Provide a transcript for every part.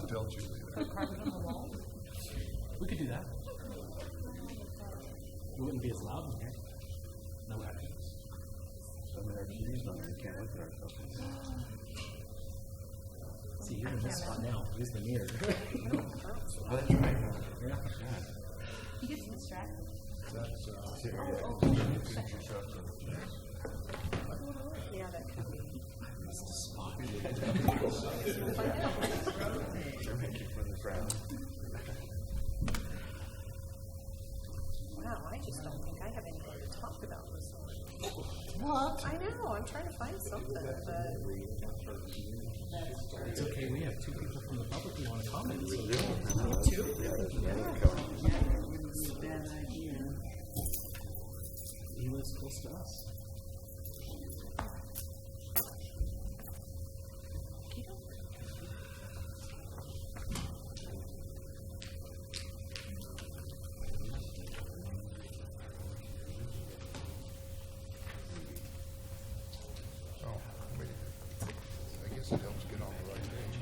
to build you there. Put carpet on the wall? We could do that. It wouldn't be as loud in here. No echoes. Some of our TVs on there, you can't look at our company. See, you're in this spot now. Use the mirror. Oh, that's right. Yeah. He gets distracted. That's, signature shot for the place. Yeah, that could be. That's the spot. Sure make you from the crowd. Wow, I just don't think I have anything to talk about this one. What? I know, I'm trying to find something, but. It's okay. We have two people from the public who want to comment. So Two? Bad idea. he lives close to us. Oh, wait. I guess it helps get on the right page.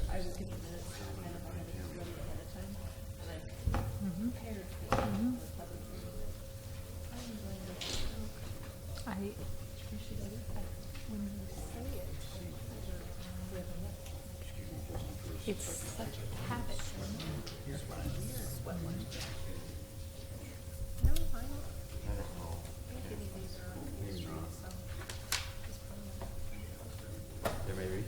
I was thinking this, I don't know if I had it ready ahead of time, and I prepared for the public hearing. When you say it, it's such a habit. No, I don't. I don't know. think any of these are on the street, so just put them in. There may be.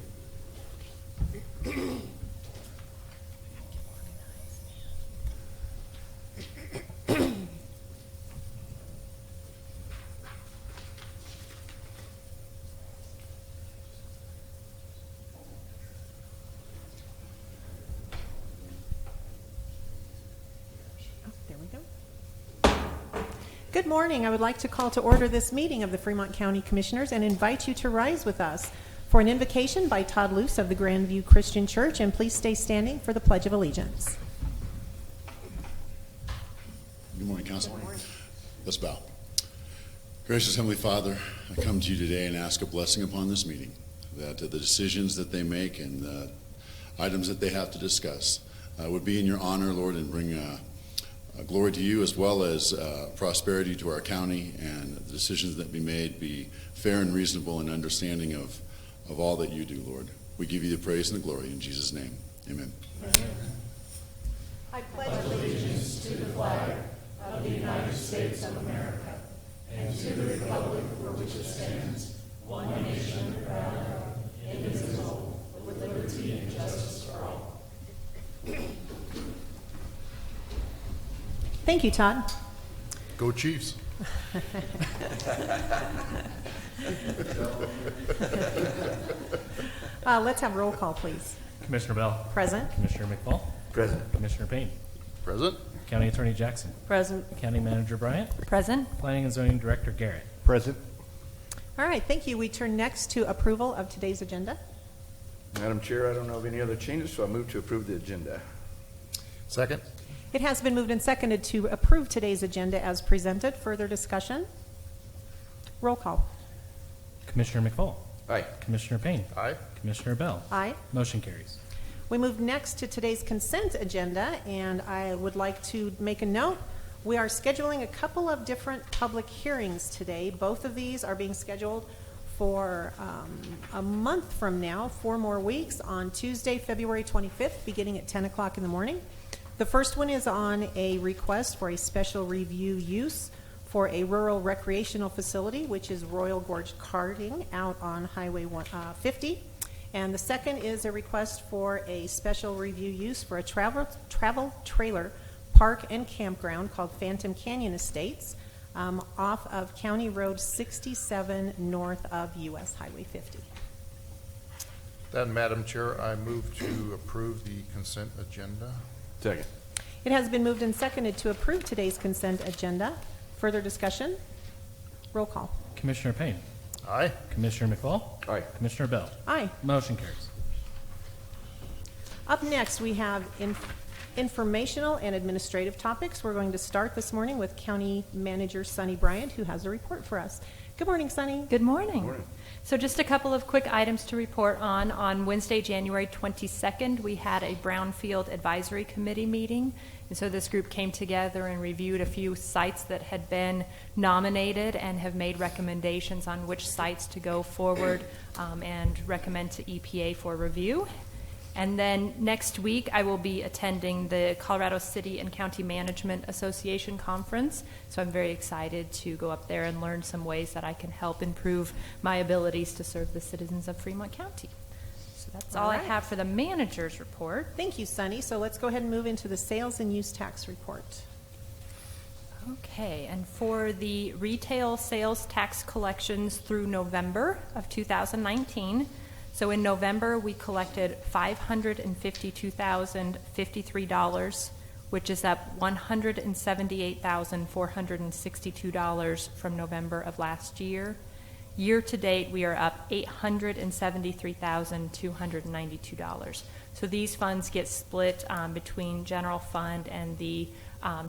There we go. Good morning. I would like to call to order this meeting of the Fremont County Commissioners and invite you to rise with us for an invocation by Todd Luce of the Grandview Christian Church, and please stay standing for the Pledge of Allegiance. Good morning, Council. Let's bow. Gracious Heavenly Father, I come to you today and ask a blessing upon this meeting, that the decisions that they make and the items that they have to discuss would be in your honor, Lord, and bring glory to you, as well as prosperity to our county, and the decisions that be made be fair and reasonable and understanding of all that you do, Lord. We give you the praise and the glory in Jesus' name. Amen. I pledge allegiance to the flag of the United States of America and to the republic for which it stands, one nation under God, indivisible, with liberty and justice for all. Thank you, Todd. Go Chiefs. Let's have roll call, please. Commissioner Bell. Present. Commissioner McFall. Present. Commissioner Payne. Present. County Attorney Jackson. Present. County Manager Bryant. Present. Planning and Zoning Director Garrett. Present. All right, thank you. We turn next to approval of today's agenda. Madam Chair, I don't know of any other changes, so I move to approve the agenda. Second. It has been moved and seconded to approve today's agenda as presented. Further discussion? Roll call. Commissioner McFall. Aye. Commissioner Payne. Aye. Commissioner Bell. Aye. Motion carries. We move next to today's consent agenda, and I would like to make a note. We are scheduling a couple of different public hearings today. Both of these are being scheduled for a month from now, 4 more weeks, on Tuesday, February 25th, beginning at 10 o'clock in the morning. The first one is on a request for a special review use for a rural recreational facility, which is Royal Gorge Karting out on Highway 50. And the second is a request for a special review use for a travel trailer park and campground called Phantom Canyon Estates off of County Road 67 north of US Highway 50. Then, Madam Chair, I move to approve the consent agenda. Second. It has been moved and seconded to approve today's consent agenda. Further discussion? Roll call. Commissioner Payne. Aye. Commissioner McFall. Aye. Commissioner Bell. Aye. Motion carries. Up next, we have informational and administrative topics. We're going to start this morning with County Manager Sunny Bryant, who has a report for us. Good morning, Sunny. Good morning. Morning. So just a couple of quick items to report on. On Wednesday, January 22nd, we had a Brownfield Advisory Committee meeting. And so this group came together and reviewed a few sites that had been nominated and have made recommendations on which sites to go forward and recommend to EPA for review. And then next week, I will be attending the Colorado City and County Management Association Conference. So I'm very excited to go up there and learn some ways that I can help improve my abilities to serve the citizens of Fremont County. So that's all I right. have for the manager's report. Thank you, Sunny. So let's go ahead and move into the sales and use tax report. Okay, and for the retail sales tax collections through November of 2019, so in November, we collected $552,053, which is up $178,462 from November of last year. Year to date, we are up $873,292. So these funds get split between general fund and the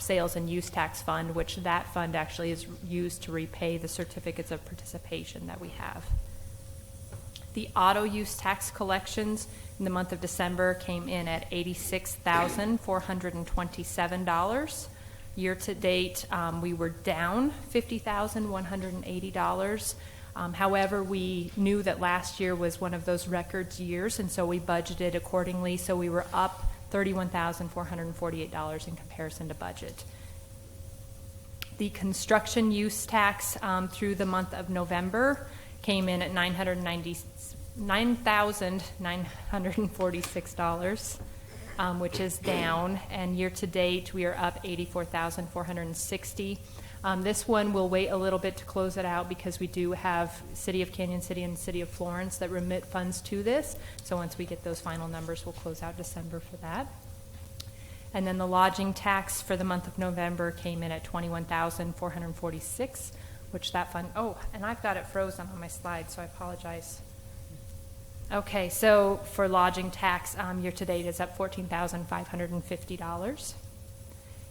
sales and use tax fund, which that fund actually is used to repay the certificates of participation that we have. The auto use tax collections in the month of December came in at $86,427. Year to date, we were down $50,180. However, we knew that last year was one of those record years, and so we budgeted accordingly. So we were up $31,448 in comparison to budget. The construction use tax through the month of November came in at $9,946, which is down, and year to date we are up $84,460. This one will wait a little bit to close it out because we do have City of Canyon City and City of Florence that remit funds to this. So once we get those final numbers, we'll close out December for that. And then the lodging tax for the month of November came in at $21,446, which that fund, oh, and I've got it frozen on my slide, so I apologize. Okay, so for lodging tax, year to date is up $14,550.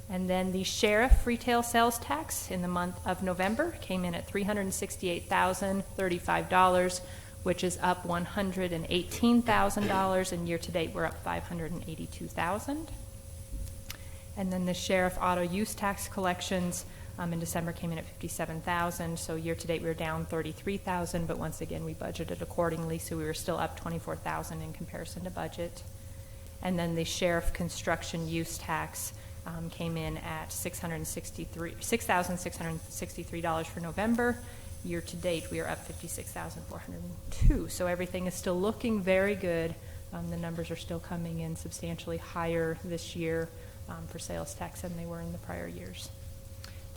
And then the sheriff retail sales tax in the month of November came in at $368,035, which is up $118,000, and year to date we're up $582,000. And then the sheriff auto use tax collections in December came in at $57,000, so year to date we were down $33,000, but once again we budgeted accordingly, so we were still up $24,000 in comparison to budget. And then the sheriff construction use tax came in at $6,663 for November. Year to date we are up $56,402, so everything is still looking very good. The numbers are still coming in substantially higher this year for sales tax than they were in the prior years.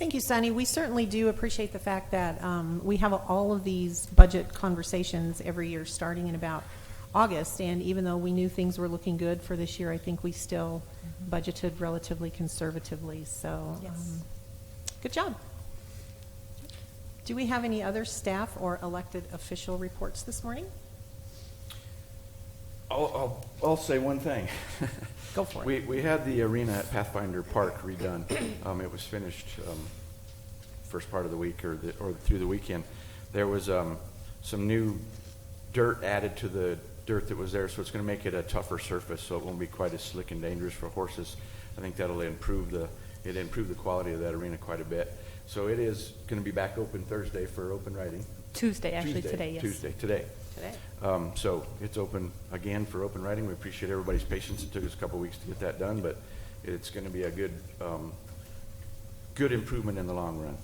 Thank you, Sunny. We certainly do appreciate the fact that we have all of these budget conversations every year starting in about August, and even though we knew things were looking good for this year, I think we still budgeted relatively conservatively. So Yes. Good job. Do we have any other staff or elected official reports this morning? I'll say one thing. Go for it. We had the arena at Pathfinder Park redone. It was finished first part of the week or through the weekend. There was some new dirt added to the dirt that was there, so it's going to make it a tougher surface, so it won't be quite as slick and dangerous for horses. I think that'll improve the quality of that arena quite a bit. So it is going to be back open Thursday for open riding. Today, yes. Today. So it's open again for open riding. We appreciate everybody's patience. It took us a couple weeks to get that done, but it's going to be a good improvement in the long run.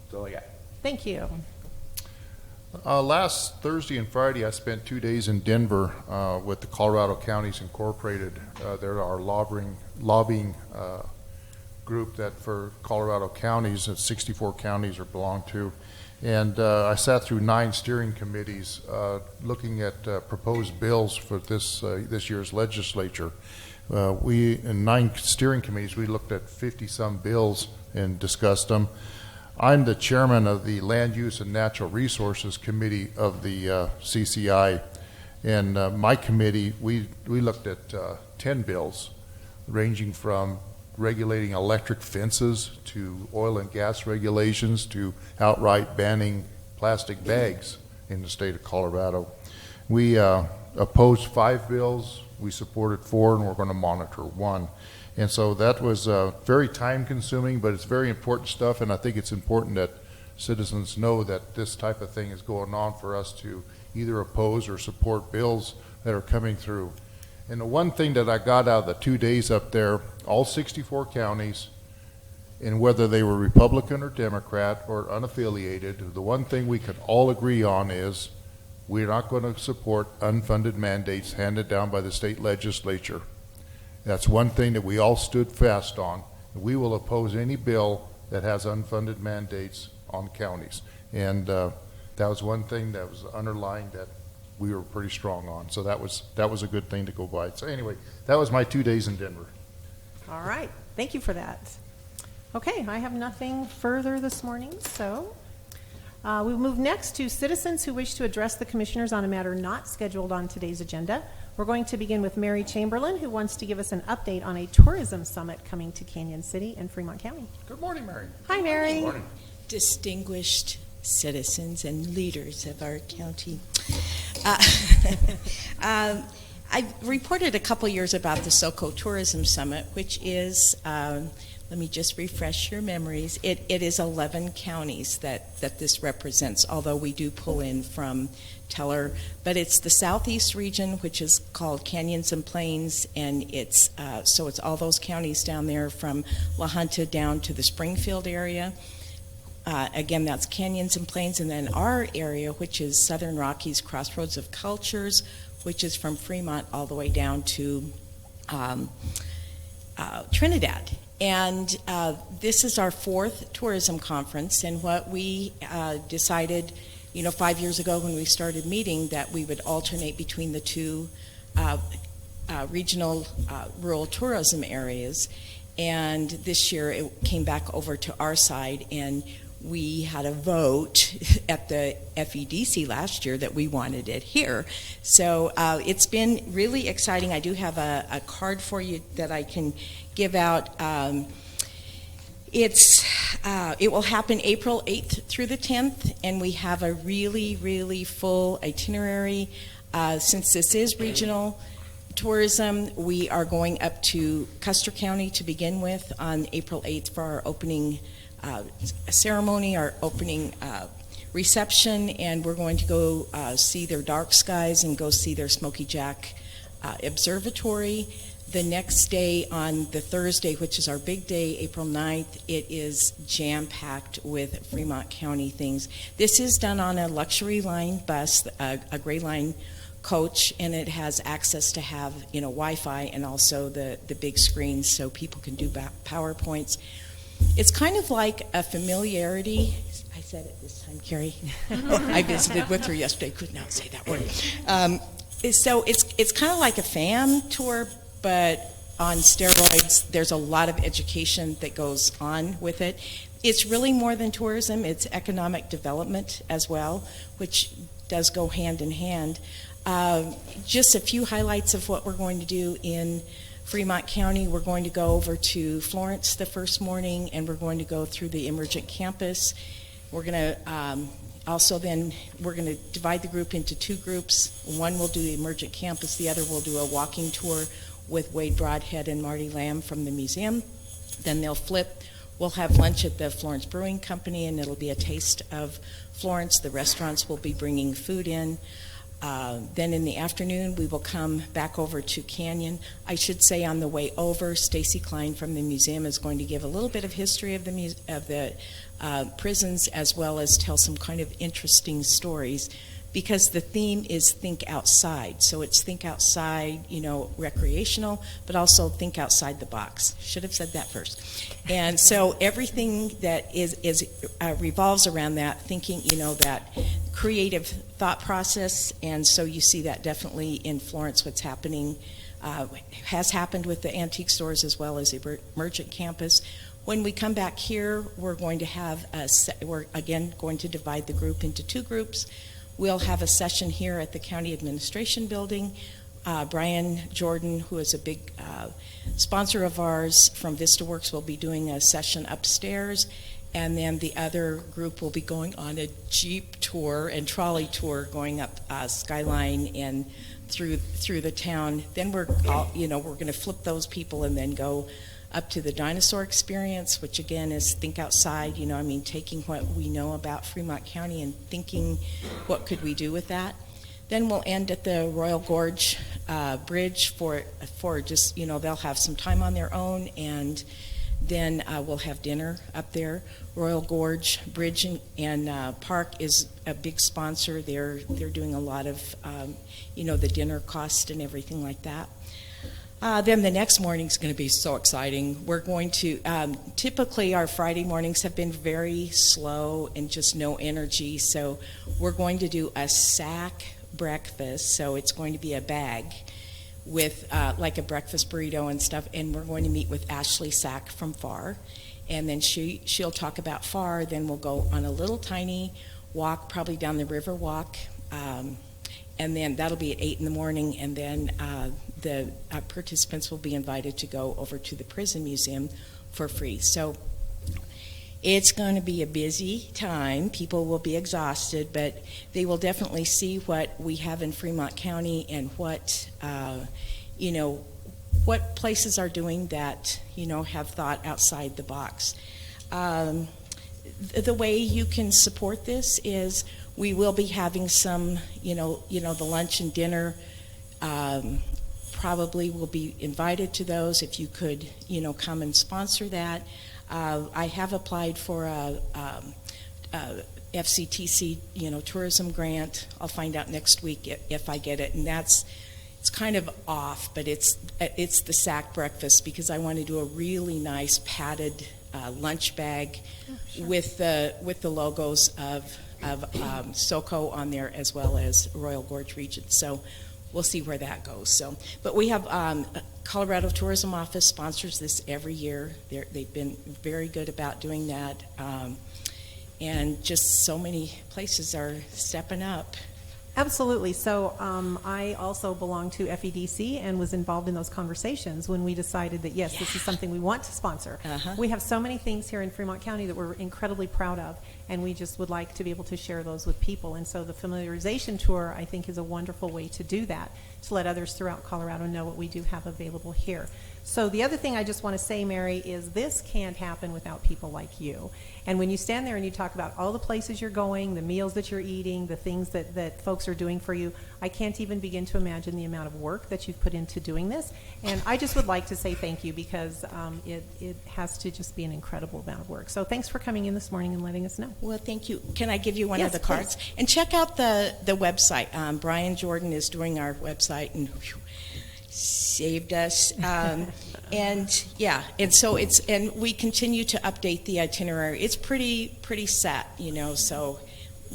That's all I got. Thank you. Last Thursday and Friday, I spent 2 days in Denver with the Colorado Counties Incorporated. They're our lobbying group that for Colorado counties, that 64 counties are belong to. And I sat through 9 steering committees looking at proposed bills for this year's legislature. In 9 steering committees, we looked at 50-some bills and discussed them. I'm the chairman of the Land Use and Natural Resources Committee of the CCI, and my committee, we looked at 10 bills. ranging from regulating electric fences to oil and gas regulations to outright banning plastic bags in the state of Colorado. We opposed 5 bills, we supported 4, and we're going to monitor 1. And so that was very time-consuming, but it's very important stuff, and I think it's important that citizens know that this type of thing is going on for us to either oppose or support bills that are coming through. And the one thing that I got out of the 2 days up there, all 64 counties, and whether they were Republican or Democrat or unaffiliated, the one thing we could all agree on is we're not going to support unfunded mandates handed down by the state legislature. That's one thing that we all stood fast on. We will oppose any bill that has unfunded mandates on counties. And that was one thing that was underlying that we were pretty strong on. So that was a good thing to go by. So anyway, that was my 2 days in Denver. All right, thank you for that. Okay, I have nothing further this morning, so we move next to citizens who wish to address the commissioners on a matter not scheduled on today's agenda. We're going to begin with Mary Chamberlain, who wants to give us an update on a tourism summit coming to Canyon City and Fremont County. Good morning, Mary. Hi, Mary. Good morning. Distinguished citizens and leaders of our county. I reported a couple years about the SOCO Tourism Summit, which is, let me just refresh your memories, it is 11 counties that this represents, although we do pull in from Teller, but it's the southeast region, which is called Canyons and Plains, and it's all those counties down there from La Junta down to the Springfield area. Again, that's Canyons and Plains, and then our area, which is Southern Rockies, Crossroads of Cultures, which is from Fremont all the way down to Trinidad. And this is our 4th tourism conference, and what we decided, 5 years ago when we started meeting, that we would alternate between the 2 regional rural tourism areas. And this year it came back over to our side, and we had a vote at the FEDC last year that we wanted it here. So it's been really exciting. I do have a card for you that I can give out. It will happen April 8th through the 10th, and we have a really, really full itinerary. Since this is regional tourism, we are going up to Custer County to begin with on April 8th for our opening ceremony, our opening reception, and we're going to go see their dark skies and go see their Smoky Jack observatory. The next day, on the Thursday, which is our big day, April 9th, it is jam-packed with Fremont County things. This is done on a luxury line bus, a Gray Line coach, and it has access to have Wi-Fi and also the big screens so people can do PowerPoints. It's kind of like a familiarity. I said it this time, Carrie. I visited with her yesterday, could not say that word. So it's kind of like a fam tour, but on steroids. There's a lot of education that goes on with it. It's really more than tourism. It's economic development as well, which does go hand in hand. Just a few highlights of what we're going to do in Fremont County. We're going to go over to Florence the first morning, and we're going to go through the Emergent Campus. We're going to also then, we're going to divide the group into 2 groups. One will do the Emergent Campus, the other will do a walking tour with Wade Broadhead and Marty Lamb from the museum. Then they'll flip. We'll have lunch at the Florence Brewing Company, and it'll be a taste of Florence. The restaurants will be bringing food in. Then in the afternoon, we will come back over to Canyon. I should say on the way over, Stacy Klein from the museum is going to give a little bit of history of the prisons, as well as tell some kind of interesting stories, because the theme is think outside. So it's think outside, recreational, but also think outside the box. Should have said that first. And so everything that is revolves around that thinking, that creative thought process. And so you see that definitely in Florence, what's happening, has happened with the antique stores as well as the Emergent Campus. When we come back here, we're going to have we're again going to divide the group into 2 groups. We'll have a session here at the County Administration Building Brian Jordan, who is a big sponsor of ours from VistaWorks, will be doing a session upstairs. And then the other group will be going on a Jeep tour and trolley tour going up Skyline and through the town. Then we're going to flip those people and then go up to the dinosaur experience, which again is think outside, taking what we know about Fremont County and thinking what could we do with that. Then we'll end at the Royal Gorge Bridge for just, they'll have some time on their own, and then we'll have dinner up there. Royal Gorge Bridge and Park is a big sponsor. They're doing a lot of, the dinner cost and everything like that. Then the next morning is going to be so exciting. We're going to, typically our Friday mornings have been very slow and just no energy, so we're going to do a sack breakfast. So it's going to be a bag with like a breakfast burrito and stuff, and we're going to meet with Ashley Sack from FAR, and then she'll talk about FAR. Then we'll go on a little tiny walk, probably down the river walk, and then that'll be at 8 in the morning, and then the participants will be invited to go over to the prison museum for free. So it's going to be a busy time. People will be exhausted, but they will definitely see what we have in Fremont County and what, what places are doing that, have thought outside the box. The way you can support this is we will be having some, the lunch and dinner. Probably will be invited to those. If you could, come and sponsor that. I have applied for a FCTC, tourism grant. I'll find out next week if I get it, and it's kind of off, but it's the sack breakfast because I want to do a really nice padded lunch bag with the logos of SOCO on there as well as Royal Gorge Region. So we'll see where that goes. So, but we have Colorado Tourism Office sponsors this every year. They've been very good about doing that, and just so many places are stepping up. Absolutely. So I also belong to FEDC and was involved in those conversations when we decided that, yes, this is something we want to sponsor. We have so many things here in Fremont County that we're incredibly proud of, and we just would like to be able to share those with people. And so the familiarization tour, I think, is a wonderful way to do that, to let others throughout Colorado know what we do have available here. So the other thing I just want to say, Mary, is this can't happen without people like you. And when you stand there and you talk about all the places you're going, the meals that you're eating, the things that folks are doing for you, I can't even begin to imagine the amount of work that you've put into doing this. And I just would like to say thank you because it has to just be an incredible amount of work. So thanks for coming in this morning and letting us know. Well, thank you. Can I give you one Yes, of the cards? please. And check out the website. Brian Jordan is doing our website and saved us. And yeah, and so and we continue to update the itinerary. It's pretty set, so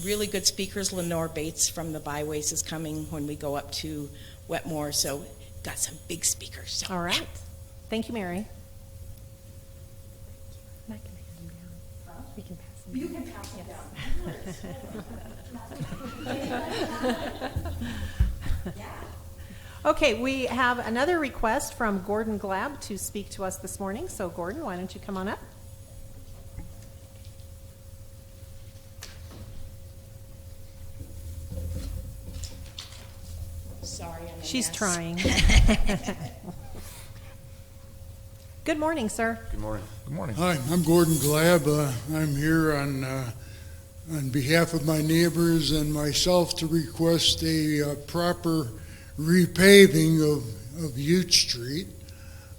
really good speakers. Lenore Bates from the Byways is coming when we go up to Wetmore, so got some big speakers. So. All right. Thank you, Mary. I can hand them down. We can pass them down. You can pass them down. Okay, we have another request from Gordon Glab to speak to us this morning. So, Gordon, why don't you come on up? Sorry, I'm a She's mess. trying. Good morning, sir. Good morning. Good morning. Hi, I'm Gordon Glab. I'm here on behalf of my neighbors and myself to request a proper repaving of Ute Street.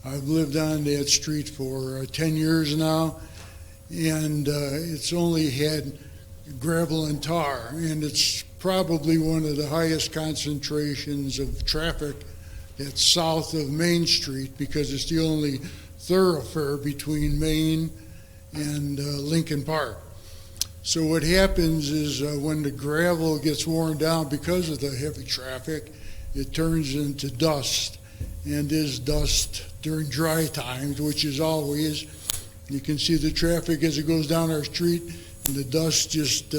I've lived on that street for 10 years now, and it's only had gravel and tar, and it's probably one of the highest concentrations of traffic that's south of Main Street because it's the only thoroughfare between Main and Lincoln Park. So what happens is when the gravel gets worn down because of the heavy traffic, it turns into dust, and is dust during dry times, which is always. You can see the traffic as it goes down our street, and the dust just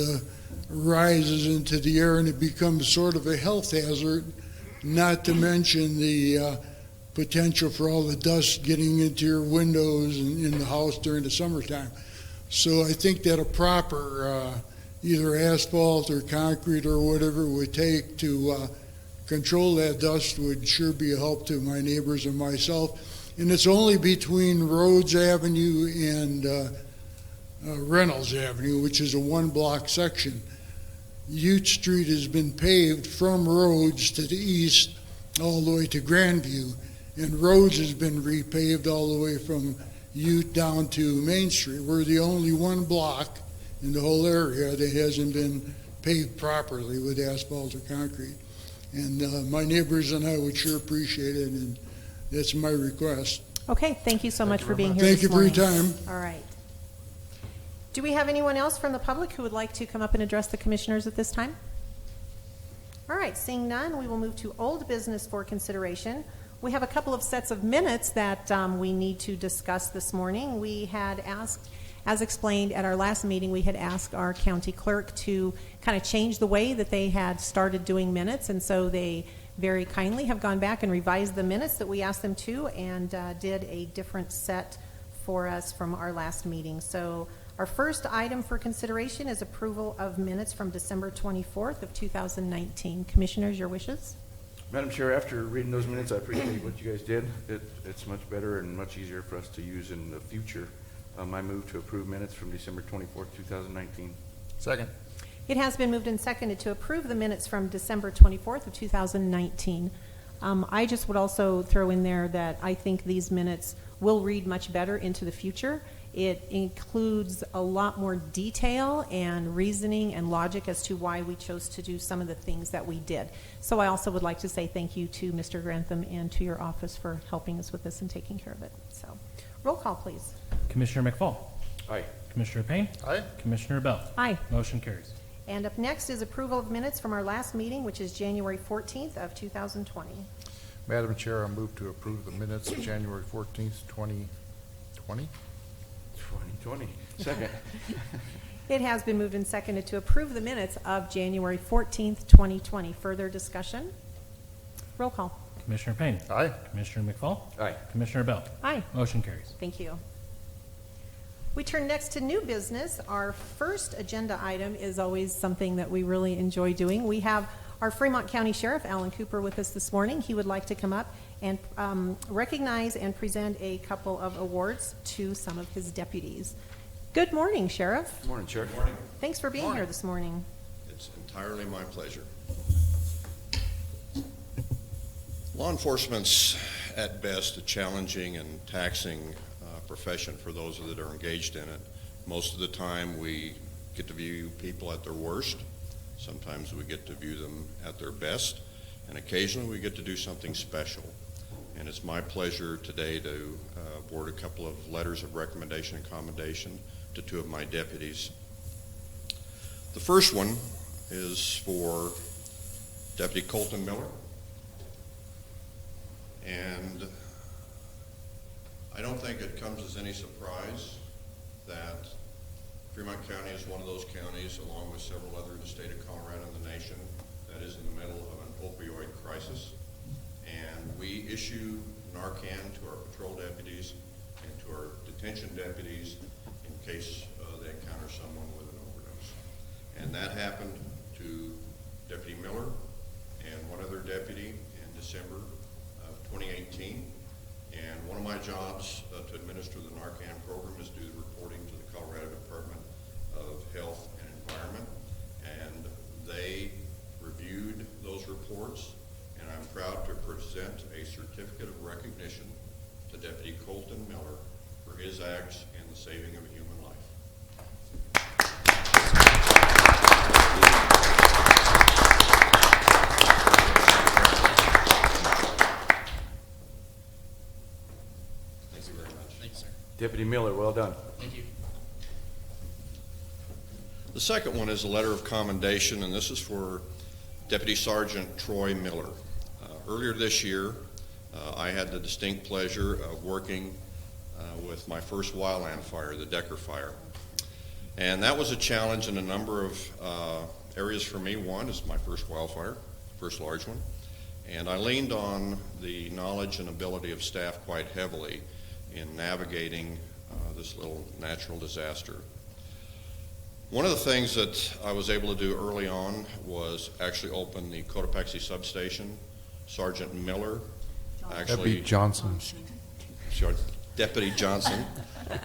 rises into the air, and it becomes sort of a health hazard not to mention the potential for all the dust getting into your windows and in the house during the summertime. So I think that a proper either asphalt or concrete or whatever it would take to control that dust would sure be a help to my neighbors and myself. And it's only between Rhodes Avenue and Reynolds Avenue, which is a one-block section. Ute Street has been paved from Rhodes to the east all the way to Grandview, and Rhodes has been repaved all the way from Ute down to Main Street. We're the only one block in the whole area that hasn't been paved properly with asphalt or concrete. And my neighbors and I would sure appreciate it, and that's my request. Okay, thank you so much for being here Thank this you for your morning. time. All right. Do we have anyone else from the public who would like to come up and address the commissioners at this time? All right, seeing none, we will move to old business for consideration. We have a couple of sets of minutes that we need to discuss this morning. We had asked, as explained at our last meeting, we had asked our county clerk to kind of change the way that they had started doing minutes, and so they very kindly have gone back and revised the minutes that we asked them to, and did a different set for us from our last meeting. So our first item for consideration is approval of minutes from December 24th of 2019. Commissioners, your wishes? Madam Chair, after reading those minutes, I appreciate what you guys did. It's much better and much easier for us to use in the future. I move to approve minutes from December 24th, 2019. Second. It has been moved and seconded to approve the minutes from December 24th of 2019. I just would also throw in there that I think these minutes will read much better into the future. It includes a lot more detail and reasoning and logic as to why we chose to do some of the things that we did. So I also would like to say thank you to Mr. Grantham and to your office for helping us with this and taking care of it. So roll call, please. Commissioner McFall. Aye. Commissioner Payne. Aye. Commissioner Bell. Aye. Motion carries. And up next is approval of minutes from our last meeting, which is January 14th of 2020. Madam Chair, I move to approve the minutes of January 14th, 2020. 2020. Second. It has been moved and seconded to approve the minutes of January 14th, 2020. Further discussion? Roll call. Commissioner Payne. Aye. Commissioner McFall. Aye. Commissioner Bell. Aye. Motion carries. Thank you. We turn next to new business. Our first agenda item is always something that we really enjoy doing. We have our Fremont County Sheriff, Alan Cooper, with us this morning. He would like to come up and recognize and present a couple of awards to some of his deputies. Good morning, Sheriff. Good morning, Sheriff. Good morning. Thanks for being here this morning. It's entirely my pleasure. Law enforcement's at best a challenging and taxing profession for those that are engaged in it. Most of the time we get to view people at their worst. Sometimes we get to view them at their best, and occasionally we get to do something special. And it's my pleasure today to award a couple of letters of recommendation and commendation to two of my deputies. The first one is for Deputy Colton Miller. And I don't think it comes as any surprise that Fremont County is one of those counties, along with several others in the state of Colorado and the nation, that is in the middle of an opioid crisis. And we issue Narcan to our patrol deputies and to our detention deputies in case they encounter someone with an overdose. And that happened to Deputy Miller and one other deputy in December of 2018. And one of my jobs to administer the Narcan program is to do the reporting to the Colorado Department of Health and Environment. And they reviewed those reports, and I'm proud to present a certificate of recognition to Deputy Colton Miller for his acts in the saving of a human life. Thank you very much. Thank you, sir. Deputy Miller, well done. Thank you. The second one is a letter of commendation, and this is for Deputy Sergeant Troy Miller. Earlier this year, I had the distinct pleasure of working with my first wildland fire, the Decker Fire. And that was a challenge in a number of areas for me. One is my first wildfire, first large one. And I leaned on the knowledge and ability of staff quite heavily in navigating this little natural disaster. One of the things that I was able to do early on was actually open the Cotopaxi substation. Sergeant Miller Deputy Johnson. Deputy Johnson,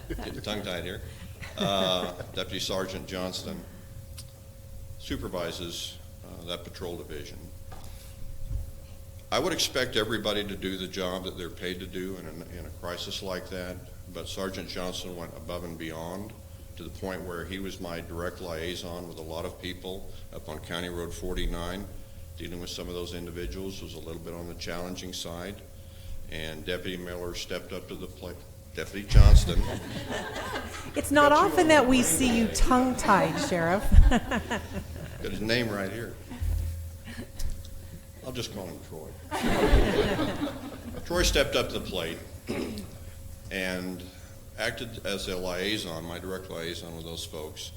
getting tongue-tied here. Deputy Sergeant Johnston supervises that patrol division. I would expect everybody to do the job that they're paid to do in a crisis like that, but Sergeant Johnson went above and beyond to the point where he was my direct liaison with a lot of people up on County Road 49. Dealing with some of those individuals was a little bit on the challenging side, and Deputy Miller stepped up to the plate. Deputy Johnston. It's not often that we see you tongue-tied, Sheriff. Got his name right here. I'll just call him Troy. Troy stepped up to the plate and acted as a liaison, my direct liaison with those folks,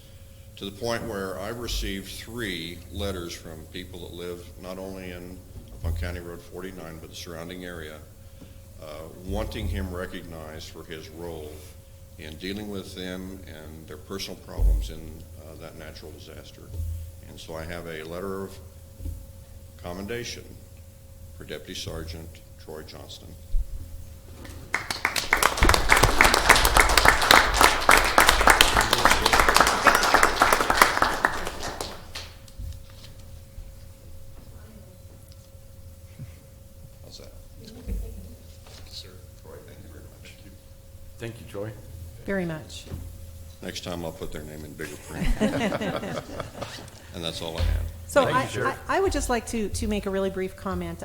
to the point where I received 3 letters from people that live not only up on County Road 49, but the surrounding area, wanting him recognized for his role in dealing with them and their personal problems in that natural disaster. And so I have a letter of commendation for Deputy Sergeant Troy Johnston. How's that? Sir, Troy, thank you very much. Thank you, Troy. Very much. Next time I'll put their name in bigger print. And that's all I have. So Thank you, Sheriff. I would just like to make a really brief comment.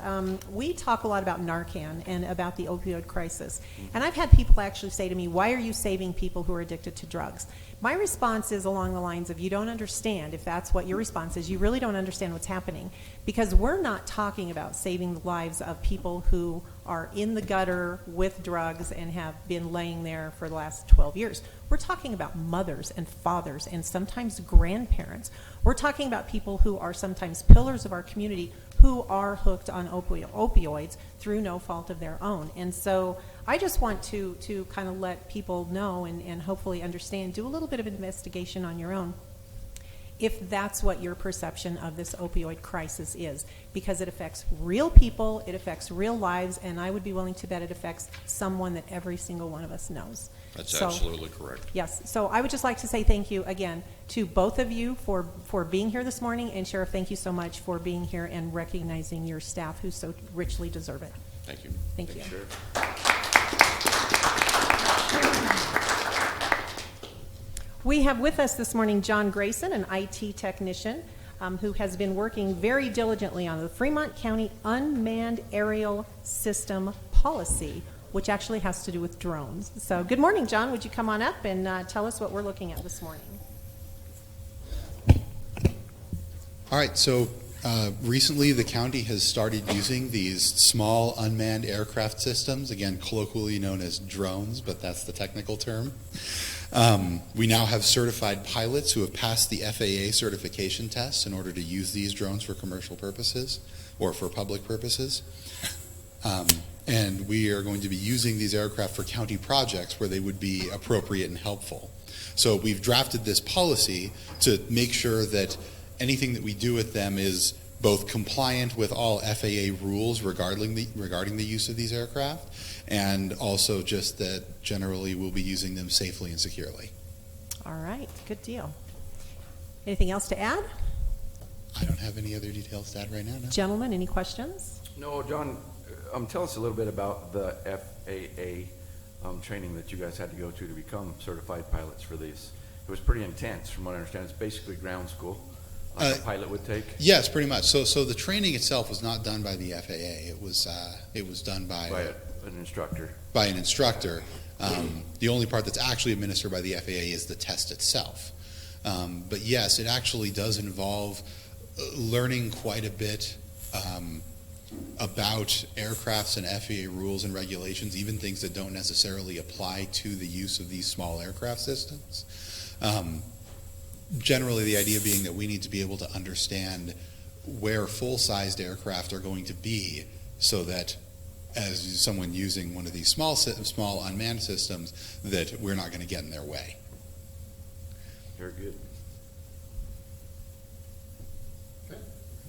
We talk a lot about Narcan and about the opioid crisis. And I've had people actually say to me, why are you saving people who are addicted to drugs? My response is along the lines of, you don't understand. If that's what your response is, you really don't understand what's happening. Because we're not talking about saving the lives of people who are in the gutter with drugs and have been laying there for the last 12 years. We're talking about mothers and fathers and sometimes grandparents. We're talking about people who are sometimes pillars of our community who are hooked on opioids through no fault of their own. And so I just want to kind of let people know and hopefully understand, do a little bit of investigation on your own if that's what your perception of this opioid crisis is, because it affects real people, it affects real lives, and I would be willing to bet it affects someone that every single one of us knows. That's absolutely correct. Yes, so I would just like to say thank you again to both of you for being here this morning, and Sheriff, thank you so much for being here and recognizing your staff who so richly deserve it. Thank you. Thank you. Sheriff. We have with us this morning John Grayson, an IT technician who has been working very diligently on the Fremont County Unmanned Aerial System Policy, which actually has to do with drones. So good morning, John. Would you come on up and tell us what we're looking at this morning? All right, so recently the county has started using these small unmanned aircraft systems, again colloquially known as drones, but that's the technical term. We now have certified pilots who have passed the FAA certification tests in order to use these drones for commercial purposes or for public purposes. And we are going to be using these aircraft for county projects where they would be appropriate and helpful. So we've drafted this policy to make sure that anything that we do with them is both compliant with all FAA rules regarding the use of these aircraft, and also just that generally we'll be using them safely and securely. All right, good deal. Anything else to add? I don't have any other details to add right now. No. Gentlemen, any questions? No, John, tell us a little bit about the FAA training that you guys had to go to become certified pilots for these. It was pretty intense, from what I understand. It's basically ground school, like a pilot would take. Yes, pretty much. So the training itself was not done by the FAA. It was done by an instructor. By an instructor. The only part that's actually administered by the FAA is the test itself. But yes, it actually does involve learning quite a bit about aircrafts and FAA rules and regulations, even things that don't necessarily apply to the use of these small aircraft systems. Generally, the idea being that we need to be able to understand where full-sized aircraft are going to be, so that as someone using one of these small unmanned systems, that we're not going to get in their way. Very good.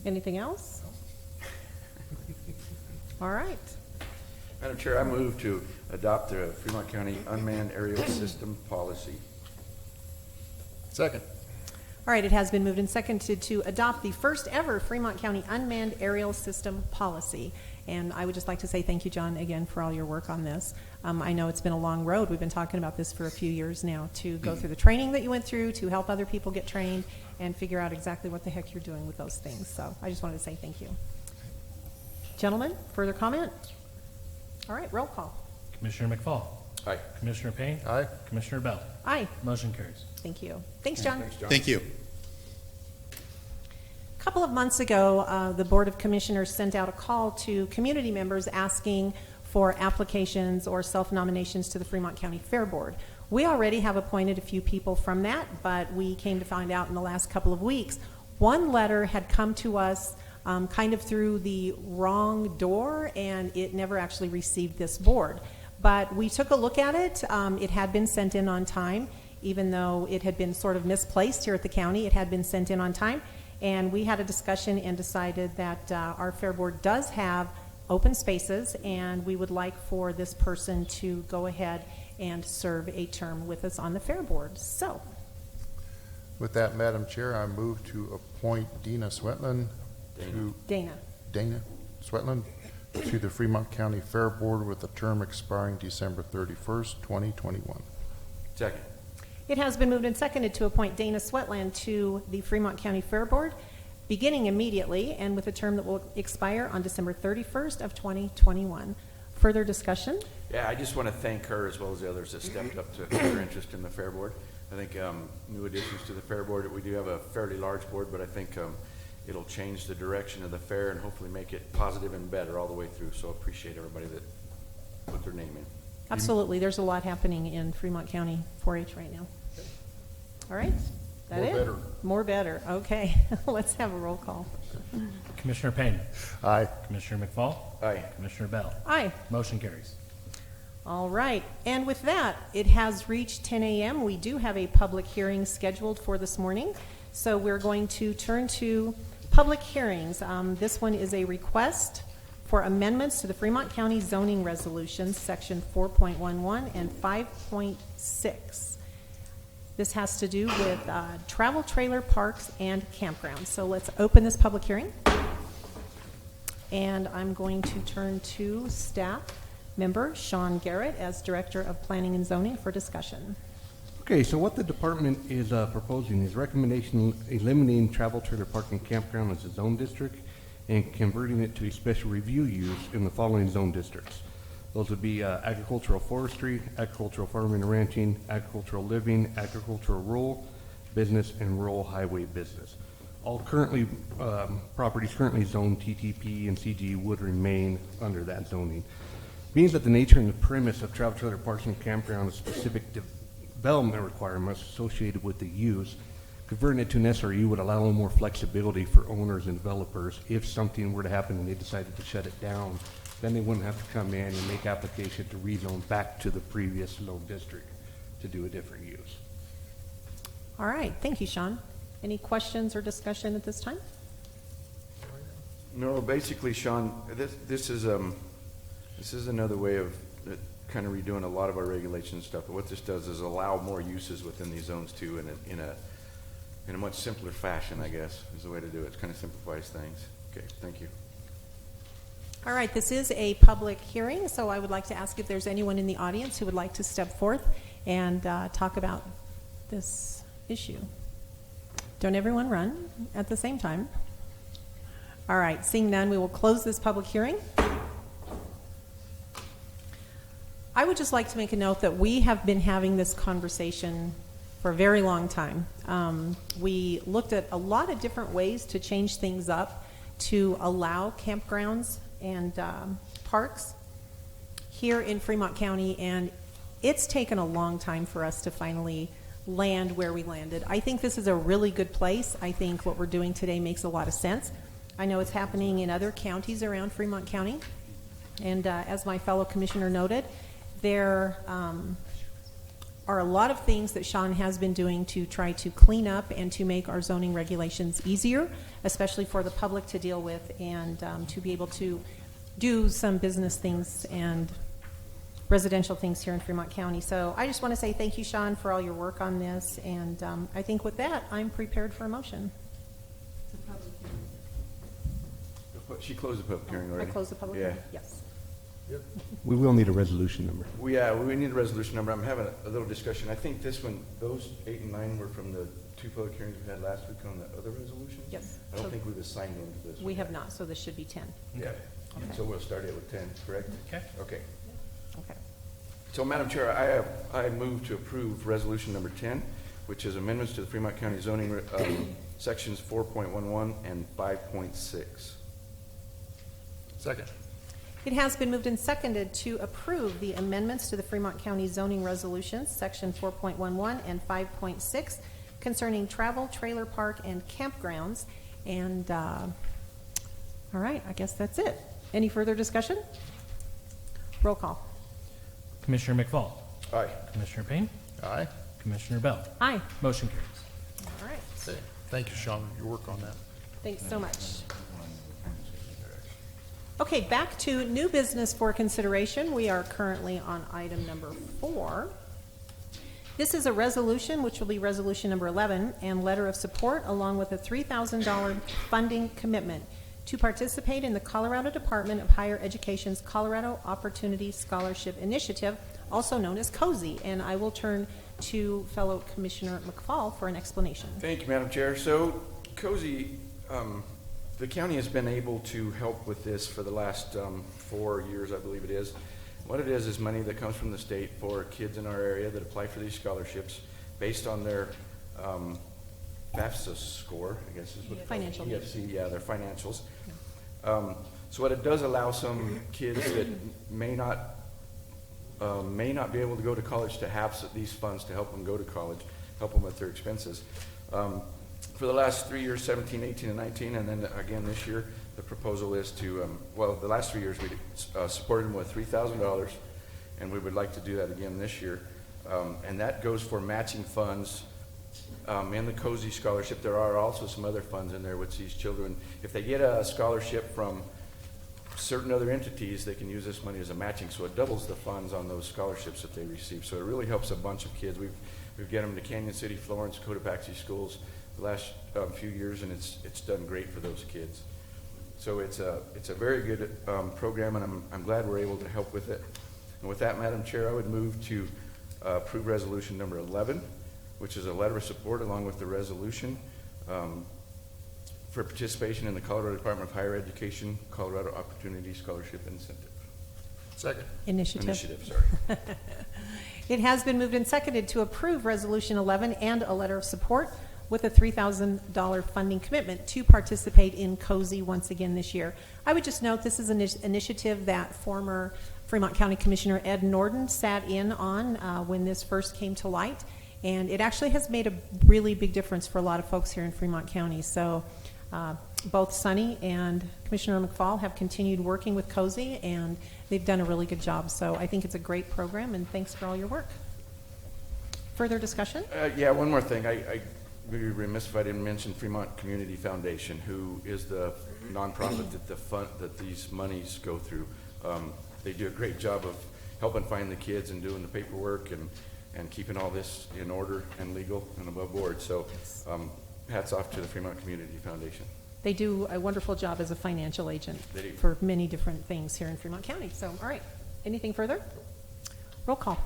Anything else? All right. Madam Chair, I move to adopt the Fremont County Unmanned Aerial System Policy. Second. All right, it has been moved and seconded to adopt the first ever Fremont County Unmanned Aerial System Policy. And I would just like to say thank you, John, again, for all your work on this. I know it's been a long road. We've been talking about this for a few years now, to go through the training that you went through, to help other people get trained, and figure out exactly what the heck you're doing with those things. So I just wanted to say thank you. Gentlemen, further comment? All right, roll call. Commissioner McFall. Aye. Commissioner Payne. Aye. Commissioner Bell. Aye. Motion carries. Thank you. Thanks, John. Thanks, John. Thank you. A couple of months ago, the Board of Commissioners sent out a call to community members asking for applications or self-nominations to the Fremont County Fair Board. We already have appointed a few people from that, but we came to find out in the last couple of weeks, one letter had come to us kind of through the wrong door, and it never actually received this board. But we took a look at it. It had been sent in on time, even though it had been sort of misplaced here at the county. It had been sent in on time. And we had a discussion and decided that our Fair Board does have open spaces, and we would like for this person to go ahead and serve a term with us on the Fair Board. So, With that, Madam Chair, I move to appoint Dana Swetland Dana Swetland to the Fremont County Fair Board with a term expiring December 31st, 2021. Second. it has been moved and seconded to appoint Dana Swetland to the Fremont County Fair Board, beginning immediately and with a term that will expire on December 31st of 2021. Further discussion? Yeah, I just want to thank her as well as the others that stepped up to their interest in the Fair Board. I think new additions to the Fair Board, we do have a fairly large board, but I think it'll change the direction of the fair and hopefully make it positive and better all the way through. So appreciate everybody that put their name in. Absolutely. There's a lot happening in Fremont County 4-H right now. All right. That More it? better. More better. Okay. Let's have a roll call. Commissioner Payne. Aye. Commissioner McFall. Aye. Commissioner Bell. Aye. Motion carries. All right. And with that, it has reached 10 a.m. We do have a public hearing scheduled for this morning. So we're going to turn to public hearings. This one is a request for amendments to the Fremont County zoning resolutions, section 4.11 and 5.6. This has to do with travel trailer parks and campgrounds. So let's open this public hearing. And I'm going to turn to staff member Sean Garrett as Director of Planning and Zoning for discussion. Okay, so what the department is proposing is recommendation eliminating travel trailer park and campground as a zone district and converting it to a special review use in the following zone districts. Those would be agricultural forestry, agricultural farming and ranching, agricultural living, agricultural rural business, and rural highway business. All currently properties currently zoned TTP and CG would remain under that zoning. Means that the nature and the premise of travel trailer parks and campground is specific development requirements associated with the use. Converting it to an SRU would allow more flexibility for owners and developers. If something were to happen and they decided to shut it down, then they wouldn't have to come in and make application to rezone back to the previous zone district to do a different use. All right. Thank you, Sean. Any questions or discussion at this time? No, basically, Sean, this is another way of kind of redoing a lot of our regulation stuff. But what this does is allow more uses within these zones too, in a much simpler fashion, I guess, is the way to do it. It kind of simplifies things. Okay, thank you. All right, this is a public hearing, so I would like to ask if there's anyone in the audience who would like to step forth and talk about this issue. Don't everyone run at the same time. All right, seeing none, we will close this public hearing. I would just like to make a note that we have been having this conversation for a very long time. We looked at a lot of different ways to change things up to allow campgrounds and parks here in Fremont County, and it's taken a long time for us to finally land where we landed. I think this is a really good place. I think what we're doing today makes a lot of sense. I know it's happening in other counties around Fremont County. And as my fellow commissioner noted, there are a lot of things that Sean has been doing to try to clean up and to make our zoning regulations easier, especially for the public to deal with and to be able to do some business things and residential things here in Fremont County. So I just want to say thank you, Sean, for all your work on this. And I think with that, I'm prepared for a motion. She closed the public hearing I already. close the public Yeah. hearing? Yes. We will need a resolution number. We need a resolution number. I'm having a little discussion. I think this one, those 8 and 9 were from the 2 public hearings we had last week on the other resolutions? Yes. I don't So think we've assigned one to this. We one have yet. not, so this should be 10. Yeah. Okay. So we'll start it with 10, correct? Okay. Okay. Okay. So, Madam Chair, I move to approve resolution number 10, which is amendments to the Fremont County zoning sections 4.11 and 5.6. Second. It has been moved and seconded to approve the amendments to the Fremont County zoning resolutions, section 4.11 and 5.6, concerning travel, trailer park, and campgrounds. And, all right, I guess that's it. Any further discussion? Roll call. Commissioner McFall. Aye. Commissioner Payne. Aye. Commissioner Bell. Aye. Motion carries. All right. Thank you, Sean, for your work on that. Thanks so much. Okay, back to new business for consideration. We are currently on item number 4. This is a resolution, which will be resolution number 11, and letter of support along with a $3,000 funding commitment to participate in the Colorado Department of Higher Education's Colorado Opportunity Scholarship Initiative, also known as COSI. And I will turn to fellow Commissioner McFall for an explanation. Thank you, Madam Chair. So, COSI, the county has been able to help with this for the last 4 years, I believe it is. What it is money that comes from the state for kids in our area that apply for these scholarships based on their FAFSA score, I guess is what Financial need. EFC, yeah, their financials. So what it does allow some kids that may not be able to go to college to have these funds to help them go to college, help them with their expenses. For the last 3 years, 17, 18, and 19, and then again this year, the proposal is to, the last 3 years we supported them with $3,000, and we would like to do that again this year. And that goes for matching funds in the COSI scholarship. There are also some other funds in there which these children, if they get a scholarship from certain other entities, they can use this money as a matching, so it doubles the funds on those scholarships that they receive. So it really helps a bunch of kids. We've get them to Canyon City, Florence, Cotopaxi schools the last few years, and it's done great for those kids. So it's a very good program, and I'm glad we're able to help with it. And with that, Madam Chair, I would move to approve resolution number 11, which is a letter of support along with the resolution for participation in the Colorado Department of Higher Education Colorado Opportunity Scholarship Incentive. Second. Initiative. Sorry. It has been moved and seconded to approve Resolution 11 and a letter of support with a $3,000 funding commitment to participate in COSI once again this year. I would just note this is an initiative that former Fremont County Commissioner Ed Norden sat in on when this first came to light, and it actually has made a really big difference for a lot of folks here in Fremont County. So both Sonny and Commissioner McFall have continued working with COSI, and they've done a really good job. So I think it's a great program, and thanks for all your work. Further discussion? Yeah, one more thing. I would be remiss if I didn't mention Fremont Community Foundation, who is the nonprofit that these monies go through. They do a great job of helping find the kids and doing the paperwork and keeping all this in order and legal and above board. So hats off to the Fremont Community Foundation. They do a wonderful job as a financial agent They do. for many different things here in Fremont County. So, all right. Anything further? Roll call.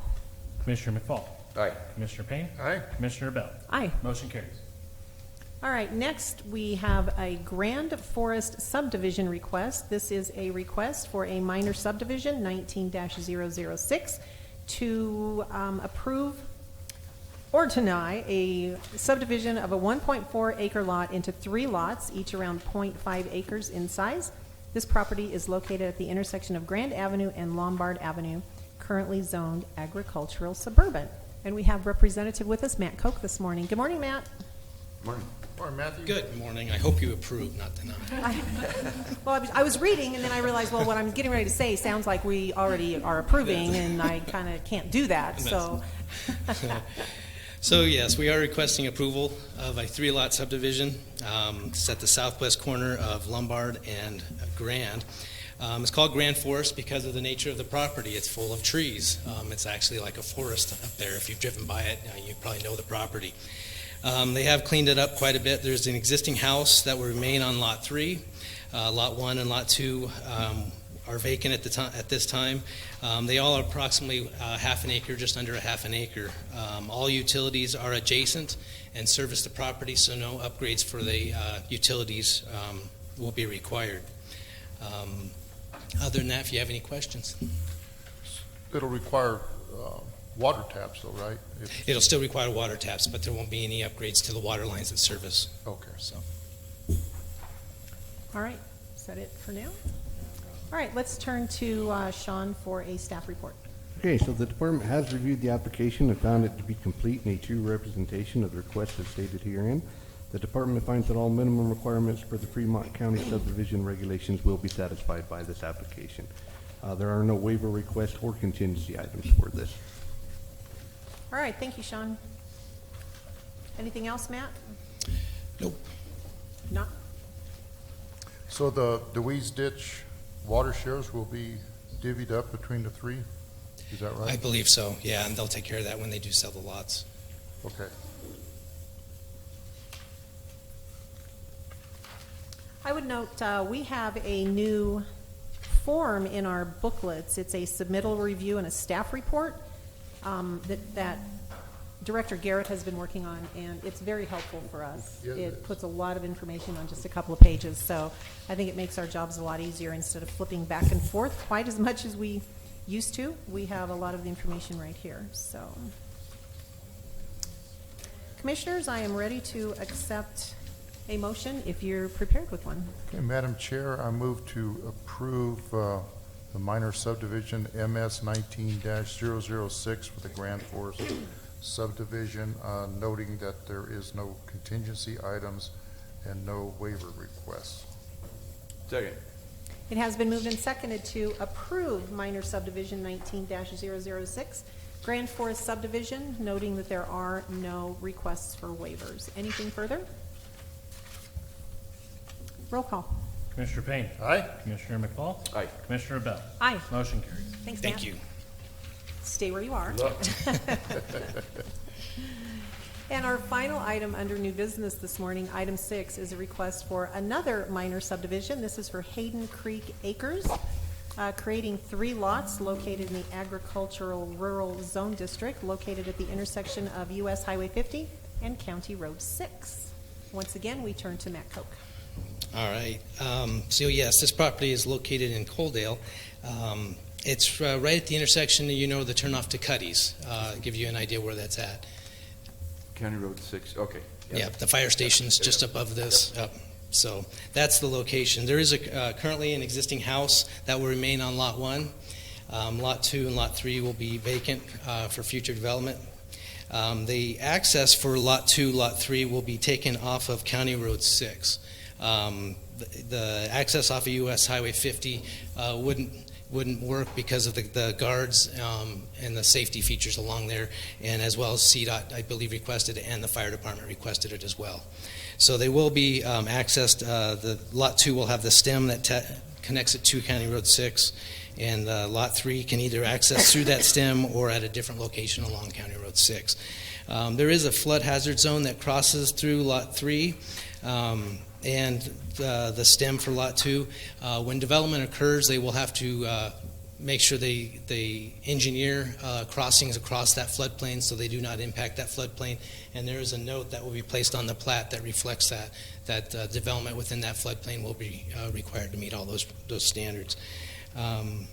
Commissioner McFall. Aye. Commissioner Payne. Aye. Commissioner Bell. Aye. Motion carries. All right, next we have a Grand Forest subdivision request. This is a request for a minor subdivision, 19-006, to approve or deny a subdivision of a 1.4 acre lot into 3 lots, each around 0.5 acres in size. This property is located at the intersection of Grand Avenue and Lombard Avenue, currently zoned agricultural suburban. And we have representative with us, Matt Koch, this morning. Good morning, Matt. Morning. Morning, Matthew. Good morning. I hope you approve, not deny. Well, I was reading, and then I realized, well, what I'm getting ready to say sounds like we already are approving, and I kind of can't do that, so. So yes, we are requesting approval of a 3-lot subdivision. It's at the southwest corner of Lombard and Grand. It's called Grand Forest because of the nature of the property. It's full of trees. It's actually like a forest up there. If you've driven by it, you probably know the property. They have cleaned it up quite a bit. There's an existing house that will remain on Lot 3. Lot 1 and Lot 2 are vacant at this time. They all are approximately half an acre, just under a half an acre. All utilities are adjacent and service the property, so no upgrades for the utilities will be required. Other than that, if you have any questions. It'll require water taps, though, right? It'll still require water taps, but there won't be any upgrades to the water lines that service. Okay. So. All right, is that it for now? All right, let's turn to Sean for a staff report. Okay, so the department has reviewed the application and found it to be complete and a true representation of the request as stated herein. The department finds that all minimum requirements for the Fremont County subdivision regulations will be satisfied by this application. There are no waiver requests or contingency items for this. All right, thank you, Sean. Anything else, Matt? Nope. No? So the Dewey's Ditch water shares will be divvied up between the 3? Is that right? I believe so, yeah, and they'll take care of that when they do sell the lots. Okay. I would note we have a new form in our booklets. It's a submittal review and a staff report that Director Garrett has been working on, and it's very helpful for us. Yeah, It puts a lot of information on just a couple of pages, so I think it makes our jobs a lot easier instead of flipping back and forth quite as much as we used to. We have a lot of the information right here. So, Commissioners, I am ready to accept a motion if you're prepared with one. Okay, Madam Chair, I move to approve the minor subdivision MS 19-006 for the Grand Forest subdivision, noting that there is no contingency items and no waiver requests. Second. It has been moved and seconded to approve minor subdivision 19-006, Grand Forest subdivision, noting that there are no requests for waivers. Anything further? Roll call. Commissioner Payne. Aye. Commissioner McFall. Aye. Commissioner Bell. Aye. Motion carries. Thanks, Matt. Thank you. Stay where you are. And our final item under new business this morning, item 6, is a request for another minor subdivision. This is for Hayden Creek Acres, creating 3 lots located in the agricultural rural zone district located at the intersection of US Highway 50 and County Road 6. Once again, we turn to Matt Koch. All right. So yes, this property is located in Coaldale. It's right at the intersection, the turnoff to Cuddy's. Give you an idea where that's at. County Road 6, okay. Yeah, the fire station's just above this. So that's the location. There is currently an existing house that will remain on Lot 1. Lot 2 and Lot 3 will be vacant for future development. The access for Lot 2, Lot 3 will be taken off of County Road 6. The access off of US Highway 50 wouldn't work because of the guards and the safety features along there, and as well as CDOT, I believe, requested it, and the fire department requested it as well. So they will be accessed. The Lot 2 will have the stem that connects it to County Road 6, and Lot 3 can either access through that stem or at a different location along County Road 6. There is a flood hazard zone that crosses through Lot 3, and the stem for Lot 2. When development occurs, they will have to make sure they engineer crossings across that floodplain so they do not impact that floodplain. And there is a note that will be placed on the plat that reflects that development within that floodplain will be required to meet all those standards. The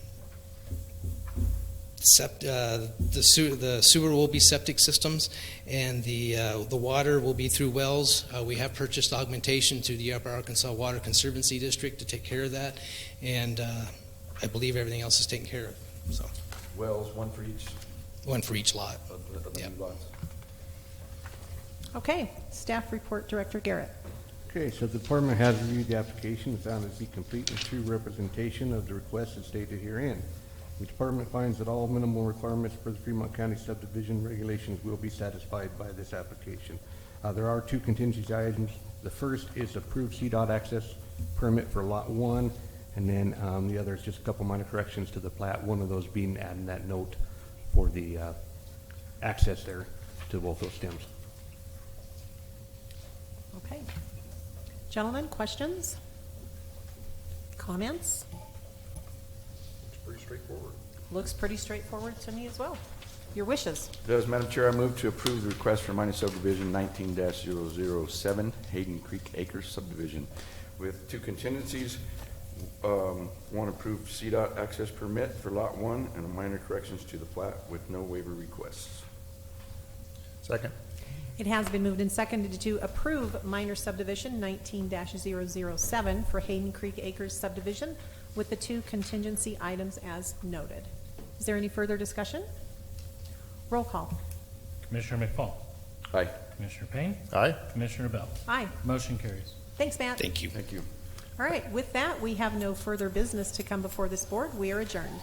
sewer will be septic systems, and the water will be through wells. We have purchased augmentation to the Upper Arkansas Water Conservancy District to take care of that, and I believe everything else is taken care of. So, Wells, one for each one for each lot. of the Yep. new lots. Okay, staff report, Director Garrett. Okay, so the department has reviewed the application and found it to be complete with true representation of the request as stated herein. The department finds that all minimal requirements for the Fremont County subdivision regulations will be satisfied by this application. There are two contingency items. The first is approved CDOT access permit for Lot 1, and then the other is just a couple minor corrections to the plat, one of those being adding that note for the access there to both those stems. Okay. Gentlemen, questions? Comments? It's pretty straightforward. Looks pretty straightforward to me as well. Your wishes? Does, Madam Chair, I move to approve the request for minor subdivision 19-007 Hayden Creek Acres subdivision with two contingencies. One approved CDOT access permit for Lot 1 and minor corrections to the plat with no waiver requests. Second. It has been moved and seconded to approve minor subdivision 19-007 for Hayden Creek Acres subdivision with the two contingency items as noted. Is there any further discussion? Roll call. Commissioner McFall. Aye. Commissioner Payne. Aye. Commissioner Bell. Aye. Motion carries. Thanks, Matt. Thank you. Thank you. All right, with that, we have no further business to come before this board. We are adjourned.